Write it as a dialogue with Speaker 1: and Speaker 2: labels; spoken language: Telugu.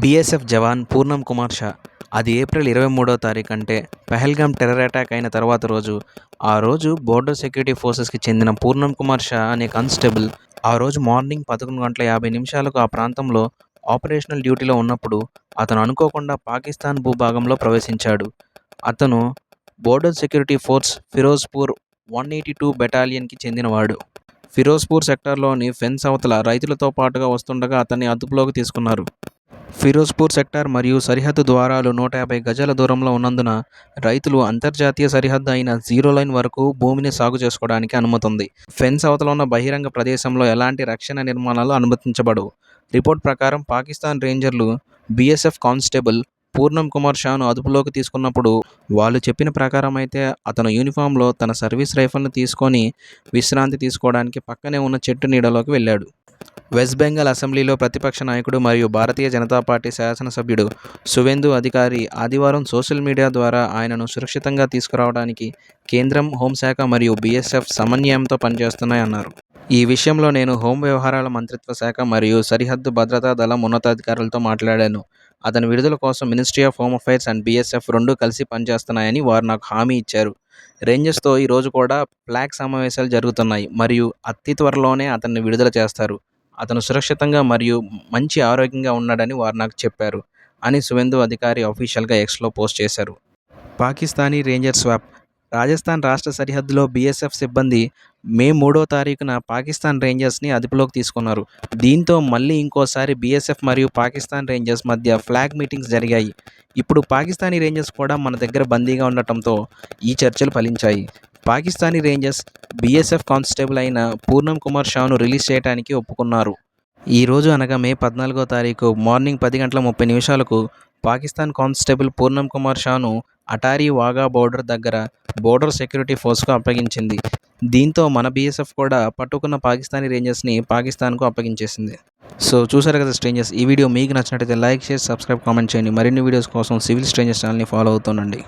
Speaker 1: బీఎస్ఎఫ్ జవాన్ పూర్ణం కుమార్ షా. అది ఏప్రిల్ 23వ తారీఖు అంటే పహల్గామ్ టెర్రర్ అటాక్ అయిన తర్వాత రోజు. ఆ రోజు బోర్డర్ సెక్యూరిటీ ఫోర్సెస్కి చెందిన పూర్ణం కుమార్ షా అనే కానిస్టేబుల్ ఆ రోజు మార్నింగ్ 11:50 ఆ ప్రాంతంలో ఆపరేషనల్ డ్యూటీలో ఉన్నప్పుడు అతను అనుకోకుండా పాకిస్తాన్ భూభాగంలో ప్రవేశించాడు. అతను బోర్డర్ సెక్యూరిటీ ఫోర్స్ ఫిరోజ్పూర్ 182 బెటాలియన్కి చెందినవాడు. ఫిరోజ్పూర్ సెక్టార్లోని ఫెన్స్ అవతల రైతులతో పాటుగా వస్తుండగా అతన్ని అదుపులోకి తీసుకున్నారు. ఫిరోజ్పూర్ సెక్టార్ మరియు సరిహద్దు ద్వారాలు 150 గజాల దూరంలో ఉన్నందున రైతులు అంతర్జాతీయ సరిహద్దు అయిన జీరో లైన్ వరకు భూమిని సాగు చేసుకోవడానికి అనుమతి ఉంది. ఫెన్స్ అవతల ఉన్న బహిరంగ ప్రదేశంలో ఎలాంటి రక్షణ నిర్మాణాలు అనుమతించబడవు. రిపోర్ట్ ప్రకారం పాకిస్తాన్ రేంజర్లు బీఎస్ఎఫ్ కానిస్టేబుల్ పూర్ణం కుమార్ షాను అదుపులోకి తీసుకున్నప్పుడు వాళ్ళు చెప్పిన ప్రకారం అయితే అతను యూనిఫామ్లో తన సర్వీస్ రైఫల్ను తీసుకొని విశ్రాంతి తీసుకోవడానికి పక్కనే ఉన్న చెట్టు నీడలోకి వెళ్ళాడు. వెస్ట్ బెంగాల్ అసెంబ్లీలో ప్రతిపక్ష నాయకుడు మరియు భారతీయ జనతా పార్టీ శాసనసభ్యుడు సువేందు అధికారి ఆదివారం సోషల్ మీడియా ద్వారా ఆయనను సురక్షితంగా తీసుకురావడానికి కేంద్రం, హోంశాఖ మరియు బీఎస్ఎఫ్ సమన్వయంతో పనిచేస్తున్నాయన్నారు. ఈ విషయంలో నేను హోం వ్యవహారాల మంత్రిత్వ శాఖ మరియు సరిహద్దు భద్రతా దళం ఉన్నతాధికారులతో మాట్లాడాను. అతని విడుదల కోసం ministry of home affairs and BSF రెండూ కలిసి పనిచేస్తున్నాయని వారు నాకు హామీ ఇచ్చారు. రేంజర్స్తో ఈరోజు కూడా ఫ్లాగ్ సమావేశాలు జరుగుతున్నాయి మరియు అతి త్వరలోనే అతన్ని విడుదల చేస్తారు. అతను సురక్షితంగా మరియు మంచి ఆరోగ్యంగా ఉన్నాడని వారు నాకు చెప్పారు అని సువేందు అధికారి అఫీషియల్గా ఎక్స్లో పోస్ట్ చేశారు. Pakistani ranger swap. రాజస్థాన్ రాష్ట్ర సరిహద్దులో బీఎస్ఎఫ్ సిబ్బంది మే 3వ తారీఖున పాకిస్తాన్ రేంజర్స్ని అదుపులోకి తీసుకున్నారు. దీంతో మళ్ళీ ఇంకోసారి బీఎస్ఎఫ్ మరియు పాకిస్తాన్ రేంజర్స్ మధ్య ఫ్లాగ్ మీటింగ్స్ జరిగాయి. ఇప్పుడు పాకిస్తానీ రేంజర్స్ కూడా మన దగ్గర బందీగా ఉండటంతో ఈ చర్చలు ఫలించాయి. పాకిస్తానీ రేంజర్స్ బీఎస్ఎఫ్ కానిస్టేబుల్ అయిన పూర్ణం కుమార్ షాను రిలీజ్ చేయడానికి ఒప్పుకున్నారు. ఈ రోజు అనగా మే 14వ తారీఖు మార్నింగ్ 10:30 పాకిస్తాన్ కానిస్టేబుల్ పూర్ణం కుమార్ షాను అటారీ వాఘా బోర్డర్ దగ్గర బోర్డర్ సెక్యూరిటీ ఫోర్స్కు అప్పగించింది. దీంతో మన బీఎస్ఎఫ్ కూడా పట్టుకున్న పాకిస్తానీ రేంజర్స్ని పాకిస్తాన్కు అప్పగించేసింది. సో చూసారు కదా స్ట్రేంజర్స్, ఈ వీడియో మీకు నచ్చినట్లయితే లైక్, షేర్, సబ్స్క్రైబ్, కామెంట్ చేయండి. మరిన్ని వీడియోస్ కోసం సివిల్ స్ట్రేంజర్స్ ఛానల్ని ఫాలో అవుతుండండి.